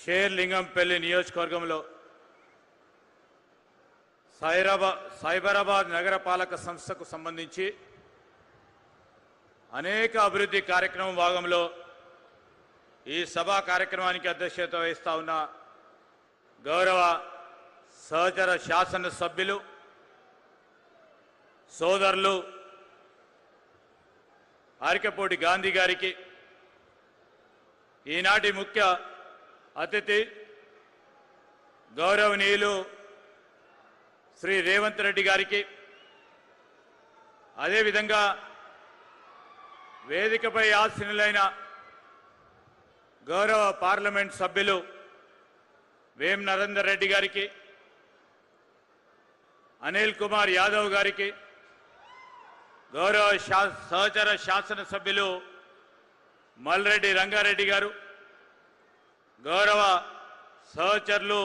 షేర్లింగంపల్లి నియోజకవర్గంలో సైబరాబాద్ నగరపాలక సంస్థకు సంబంధించి అనేక అభివృద్ధి కార్యక్రమం భాగంలో ఈ సభా కార్యక్రమానికి అధ్యక్షత వహిస్తా ఉన్న గౌరవ సహచర శాసన సభ్యులు సోదరులు ఆర్కెపోటి గాంధీ గారికి, ఈనాటి ముఖ్య అతిథి గౌరవనీయులు శ్రీ రేవంత్ రెడ్డి గారికి, అదేవిధంగా వేదికపై ఆసీనులైన గౌరవ పార్లమెంట్ సభ్యులు వేం నరేందర్ రెడ్డి గారికి, అనిల్ కుమార్ యాదవ్ గారికి, గౌరవ సహచర శాసన సభ్యులు మల్రెడ్డి రంగారెడ్డి గారు, గౌరవ సహచరులు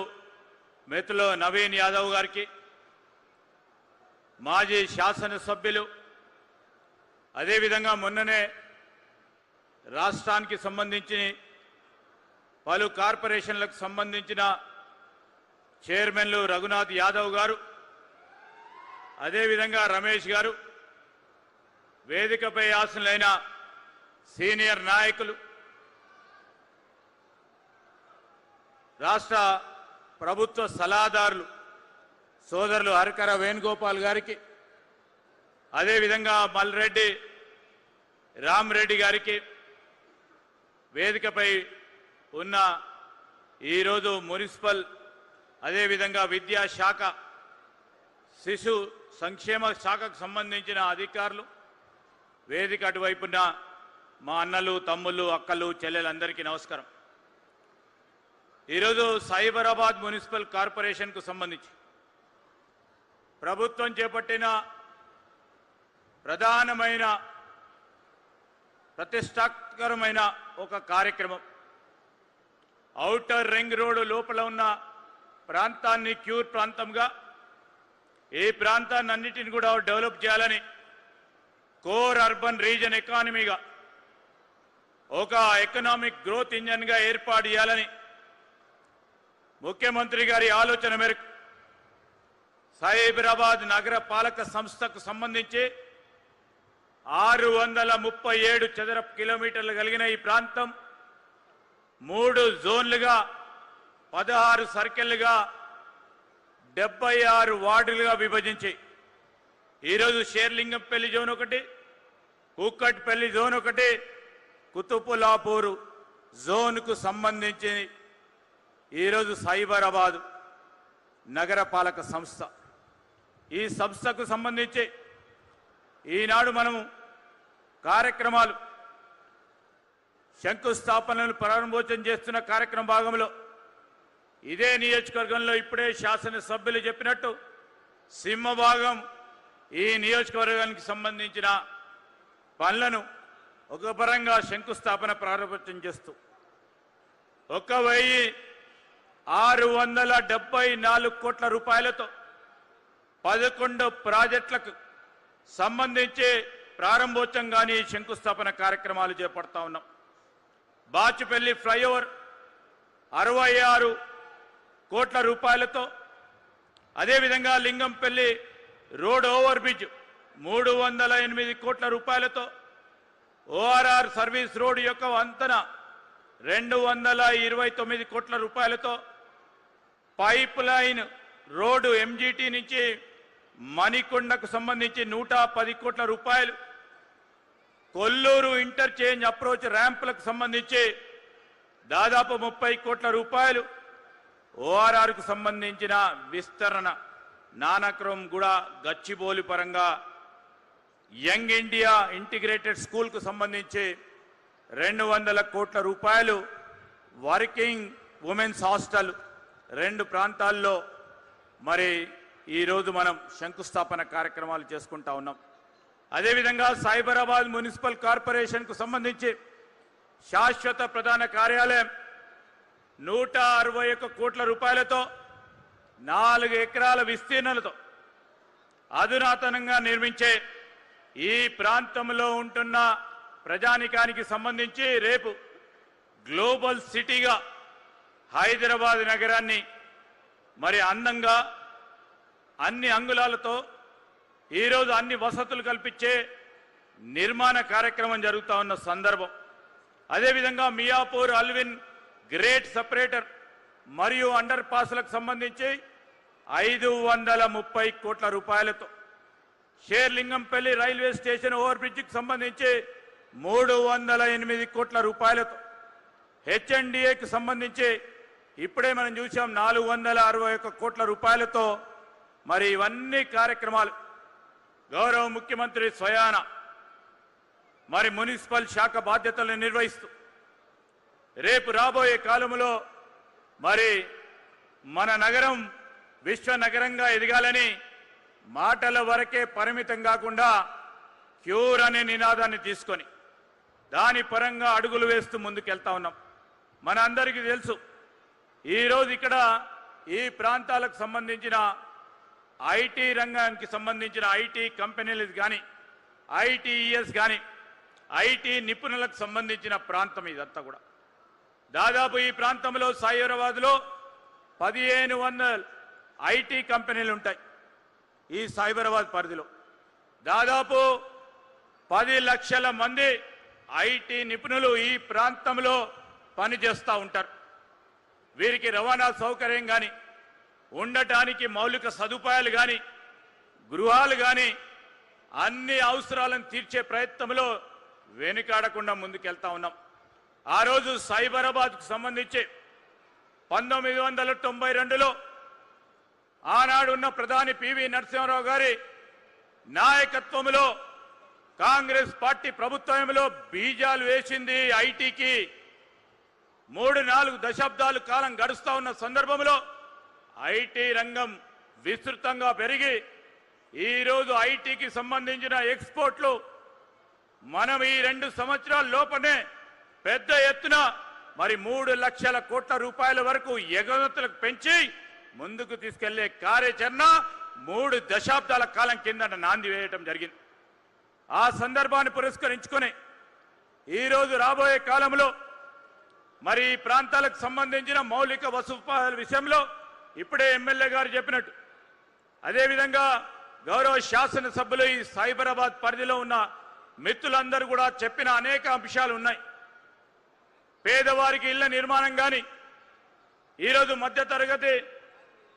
మిత్రులు నవీన్ యాదవ్ గారికి, మాజీ శాసనసభ్యులు, అదేవిధంగా మొన్ననే రాష్ట్రానికి సంబంధించి పలు కార్పొరేషన్లకు సంబంధించిన చైర్మన్లు రఘునాథ్ యాదవ్ గారు, అదేవిధంగా రమేష్ గారు, వేదికపై ఆసీనులైన సీనియర్ నాయకులు, రాష్ట్ర ప్రభుత్వ సలహాదారులు సోదరులు హరికర వేణుగోపాల్ గారికి, అదేవిధంగా మల్రెడ్డి రామరెడ్డి గారికి, వేదికపై ఉన్న ఈరోజు మున్సిపల్ అదేవిధంగా విద్యాశాఖ శిశు సంక్షేమ శాఖకు సంబంధించిన అధికారులు, వేదిక అటువైపున్న మా అన్నలు తమ్ముళ్ళు అక్కలు చెల్లెలందరికీ నమస్కారం. ఈరోజు సైబరాబాద్ మున్సిపల్ కార్పొరేషన్కు సంబంధించి ప్రభుత్వం చేపట్టిన ప్రధానమైన ప్రతిష్టాత్మకమైన ఒక కార్యక్రమం. ఔటర్ రింగ్ రోడ్డు లోపల ఉన్న ప్రాంతాన్ని క్యూర్ ప్రాంతంగా, ఈ ప్రాంతాన్ని అన్నిటిని కూడా డెవలప్ చేయాలని, కోర్ అర్బన్ రీజన్ ఎకానమీగా ఒక ఎకనామిక్ గ్రోత్ ఇంజన్గా ఏర్పాటు చేయాలని ముఖ్యమంత్రి గారి ఆలోచన మేరకు సైబరాబాద్ నగర పాలక సంస్థకు సంబంధించి 637 చదరపు కిలోమీటర్లు కలిగిన ఈ ప్రాంతం 3 జోన్లుగా 16 సర్కిళ్లుగా 76 వార్డులుగా విభజించి ఈరోజు షేర్లింగంపల్లి జోన్ ఒకటి, కూకట్పల్లి జోన్ ఒకటి, కుతుపులాపూర్ జోన్కు సంబంధించి ఈరోజు సైబరాబాద్ నగరపాలక సంస్థ, ఈ సంస్థకు సంబంధించి ఈనాడు మనము కార్యక్రమాలు శంకుస్థాపనలు ప్రారంభోత్సవం చేస్తున్న కార్యక్రమ భాగంలో ఇదే నియోజకవర్గంలో ఇప్పుడే శాసనసభ్యులు చెప్పినట్టు సింహభాగం ఈ నియోజకవర్గానికి సంబంధించిన పనులను ఒక పరంగా శంకుస్థాపన ప్రారంభోత్సవం చేస్తూ 1674 కోట్ల రూపాయలతో 11 ప్రాజెక్టులకు సంబంధించి ప్రారంభోత్సవం కానీ శంకుస్థాపన కార్యక్రమాలు చేపడతా ఉన్నాం. బాచుపల్లి ఫ్లైఓవర్ 66 కోట్ల రూపాయలతో, అదేవిధంగా లింగంపల్లి రోడ్ ఓవర్ బ్రిడ్జ్ 308 కోట్ల రూపాయలతో, ఓఆర్ఆర్ సర్వీస్ రోడ్ యొక్క వంతెన 229 కోట్ల రూపాయలతో, పైప్ లైన్ రోడ్డు ఎంజీటీ నుంచి మణికొండకు సంబంధించి 110 కోట్ల రూపాయలు, కొల్లూరు ఇంటర్చేంజ్ అప్రోచ్ ర్యాంపులకు సంబంధించి దాదాపు 30 కోట్ల రూపాయలు, ఓఆర్ఆర్కు సంబంధించిన విస్తరణ నానక్రమ్ కూడా గచ్చిబౌలి పరంగా యంగ్ ఇండియా ఇంటిగ్రేటెడ్ స్కూల్కు సంబంధించి 200 కోట్ల రూపాయలు, వర్కింగ్ ఉమెన్స్ హాస్టల్ 2 ప్రాంతాల్లో మరి ఈరోజు మనం శంకుస్థాపన కార్యక్రమాలు చేసుకుంటా ఉన్నాం. అదేవిధంగా సైబరాబాద్ మున్సిపల్ కార్పొరేషన్కు సంబంధించి శాశ్వత ప్రధాన కార్యాలయం 161 కోట్ల రూపాయలతో 4 ఎకరాల విస్తీర్ణలతో అధునాతనంగా నిర్మించే ఈ ప్రాంతంలో ఉంటున్న ప్రజానికానికి సంబంధించి రేపు గ్లోబల్ సిటీగా హైదరాబాద్ నగరాన్ని మరి అందంగా అన్ని అంగుళాలతో ఈరోజు అన్ని వసతులు కల్పించే నిర్మాణ కార్యక్రమం జరుగుతూ ఉన్న సందర్భం. అదేవిధంగా మియాపూర్ అల్విన్ గ్రేట్ సెపరేటర్ మరియు అండర్ పాస్లకు సంబంధించి 530 కోట్ల రూపాయలతో, షేర్లింగంపల్లి రైల్వే స్టేషన్ ఓవర్ బ్రిడ్జికి సంబంధించి 308 కోట్ల రూపాయలతో, హెచ్ఎండిఏకి సంబంధించి ఇప్పుడే మనం చూసాం 461 కోట్ల రూపాయలతో మరి ఇవన్నీ కార్యక్రమాలు గౌరవ ముఖ్యమంత్రి స్వయాన మరి మున్సిపల్ శాఖ బాధ్యతలను నిర్వహిస్తూ రేపు రాబోయే కాలంలో మరి మన నగరం విశ్వ నగరంగా ఎదగాలని మాటల వరకే పరిమితం కాకుండా క్యూర్ అనే నినాదాన్ని తీసుకొని దాని పరంగా అడుగులు వేస్తూ ముందుకెళ్తా ఉన్నాం. మన అందరికీ తెలుసు ఈరోజు ఇక్కడ ఈ ప్రాంతాలకు సంబంధించిన ఐటీ రంగానికి సంబంధించిన ఐటీ కంపెనీలు కానీ ఐటీఈఎస్ కానీ ఐటీ నిపుణులకు సంబంధించిన ప్రాంతం ఇదంతా కూడా. దాదాపు ఈ ప్రాంతంలో సైబరాబాద్లో 1500 ఐటీ కంపెనీలు ఉంటాయి. ఈ సైబరాబాద్ పరిధిలో దాదాపు 10 లక్షల మంది ఐటీ నిపుణులు ఈ ప్రాంతంలో పనిచేస్తూ ఉంటారు. వీరికి రవాణా సౌకర్యం కానీ, ఉండటానికి మౌలిక సదుపాయాలు కానీ, గృహాలు కానీ అన్ని అవసరాలను తీర్చే ప్రయత్నంలో వెనుకాడకుండా ముందుకెళ్తా ఉన్నాం. ఆ రోజు సైబరాబాద్కు సంబంధించి 1992లో ఆనాడున్న ప్రధాని పివి నరసింహారావు గారి నాయకత్వంలో కాంగ్రెస్ పార్టీ ప్రభుత్వంలో బీజాలు వేసింది ఐటీకి. 3-4 దశాబ్దాల కాలం గడుస్తా ఉన్న సందర్భంలో ఐటీ రంగం విస్తృతంగా పెరిగి ఈరోజు ఐటీకి సంబంధించిన ఎక్స్పోర్ట్లు మనం ఈ 2 సంవత్సరాల లోపనే పెద్ద ఎత్తున మరి 3 లక్షల కోట్ల రూపాయల వరకు ఎగుమతులకు పెంచి ముందుకు తీసుకెళ్లే కార్యాచరణ 3 దశాబ్దాల కాలం కింద నాంది వేయటం జరిగింది. ఆ సందర్భాన్ని పురస్కరించుకొని ఈరోజు రాబోయే కాలంలో మరి ఈ ప్రాంతాలకు సంబంధించిన మౌలిక వసతుల విషయంలో ఇప్పుడే ఎమ్మెల్యే గారు చెప్పినట్టు, అదేవిధంగా గౌరవ శాసనసభ్యులు ఈ సైబరాబాద్ పరిధిలో ఉన్న మిత్రులందరూ కూడా చెప్పిన అనేక అంశాలు ఉన్నాయి. పేదవారికి ఇళ్ల నిర్మాణం కానీ, ఈరోజు మధ్యతరగతి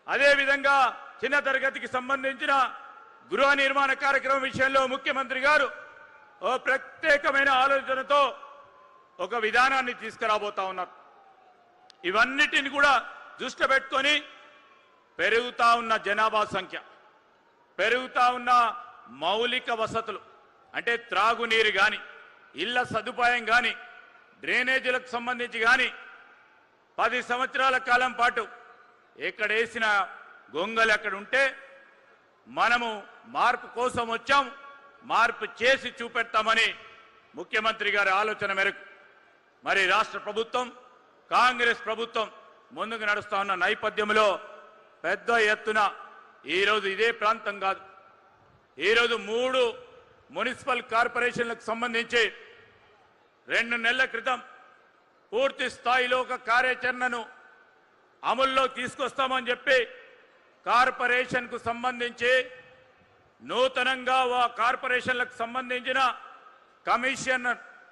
అదేవిధంగా చిన్న తరగతికి సంబంధించిన గృహ నిర్మాణ కార్యక్రమం విషయంలో ముఖ్యమంత్రి గారు ఓ ప్రత్యేకమైన ఆలోచనతో ఒక విధానాన్ని తీసుకురాబోతా ఉన్నారు. ఇవన్నిటిని కూడా దృష్టి పెట్టుకొని పెరుగుతా ఉన్న జనాభా సంఖ్య, పెరుగుతా ఉన్న మౌలిక వసతులు అంటే త్రాగునీరు కానీ, ఇళ్ల సదుపాయం కానీ, డ్రైనేజీలకు సంబంధించి కానీ 10 సంవత్సరాల కాలం పాటు ఎక్కడేసిన గొంగలు ఎక్కడ ఉంటే మనము మార్పు కోసం వచ్చాం, మార్పు చేసి చూపెడతామని ముఖ్యమంత్రి గారి ఆలోచన మేరకు మరి రాష్ట్ర ప్రభుత్వం కాంగ్రెస్ ప్రభుత్వం ముందుకు నడుస్తా ఉన్న నేపథ్యంలో పెద్ద ఎత్తున ఈరోజు ఇదే ప్రాంతం కాదు, ఈరోజు 3 మున్సిపల్ కార్పొరేషన్లకు సంబంధించి 2 నెలల క్రితం పూర్తి స్థాయిలో ఒక కార్యాచరణను అమల్లో తీసుకొస్తామని చెప్పి కార్పొరేషన్కు సంబంధించి నూతనంగా కార్పొరేషన్లకు సంబంధించిన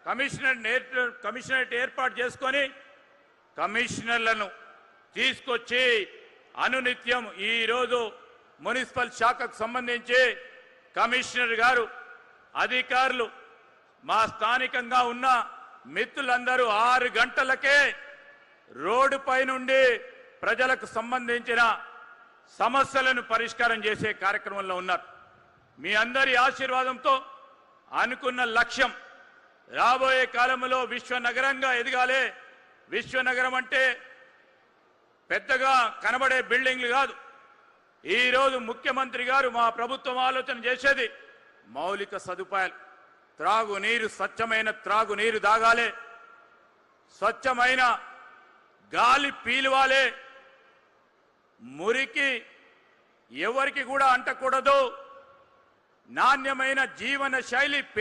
కమిషనరేట్ ఏర్పాటు చేసుకొని కమిషనర్లను తీసుకొచ్చి అనునిత్యం ఈరోజు మున్సిపల్ శాఖకు సంబంధించి కమిషనర్ గారు అధికారులు మా స్థానికంగా ఉన్న మిత్రులందరూ 6 గంటలకే రోడ్డుపై నుండి ప్రజలకు సంబంధించిన సమస్యలను పరిష్కారం చేసే కార్యక్రమంలో ఉన్నారు. మీ అందరి ఆశీర్వాదంతో అనుకున్న లక్ష్యం రాబోయే కాలంలో విశ్వనగరంగా ఎదగాలి. విశ్వనగరం అంటే పెద్దగా కనబడే బిల్డింగ్లు కాదు. ఈరోజు ముఖ్యమంత్రి గారు మా ప్రభుత్వం ఆలోచన చేసేది మౌలిక సదుపాయాలు, త్రాగునీరు, స్వచ్ఛమైన త్రాగునీరు తాగాలి, స్వచ్ఛమైన గాలి పీలవాలి, మురికి ఎవరికి కూడా అంటకూడదు, నాణ్యమైన జీవన శైలి